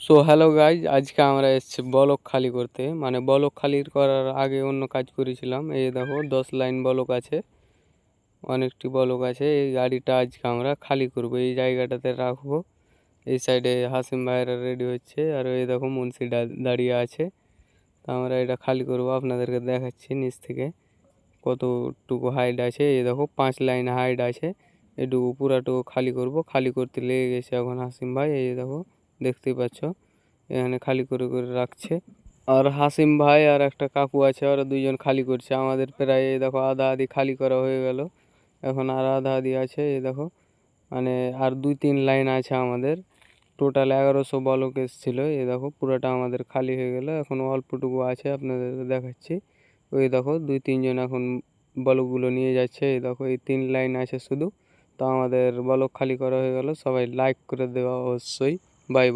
So hello guys, আজকে আমরা এসেছি বলক খালি করতে। মানে বলক খালি করার আগে অন্য কাজ করেছিলাম। এই দেখো 10 লাইন বলক আছে, অনেকটি বলক আছে। এই গাড়িটা আজকে আমরা খালি করব, এই জায়গাটাতে রাখবো। এই সাইডে হাসিম ভাইয়েরা রেডি হচ্ছে, আর এই দেখো মুন্সি দাঁড়িয়ে আছে। তো আমরা এটা খালি করব, আপনাদেরকে দেখাচ্ছি নিচ থেকে কতটুকু হাইট আছে। এই দেখো 5 লাইন হাইট আছে, এটুকু পুরাটুকু খালি করব। খালি করতে লেগে গেছে এখন হাসিম ভাই, এই দেখো দেখতেই পাচ্ছ এখানে খালি করে করে রাখছে। আর হাসিম ভাই আর একটা কাকু আছে, ওরা দুইজন খালি করছে। আমাদের প্রায় এই দেখো আধা আধি খালি করা হয়ে গেল, এখন আর আধা আধি আছে। এই দেখো মানে আর 2-3 লাইন আছে আমাদের। টোটাল 1100 বলক এসেছিলো। এই দেখো পুরোটা আমাদের খালি হয়ে গেল, এখন অল্পটুকু আছে, আপনাদের দেখাচ্ছি। ওই দেখো 2-3 জন এখন বলকগুলো নিয়ে যাচ্ছে। এই দেখো এই 3 লাইন আছে শুধু। তো আমাদের বলক খালি করা হয়ে গেল। সবাই লাইক করে দেওয়া অবশ্যই। Bye bye.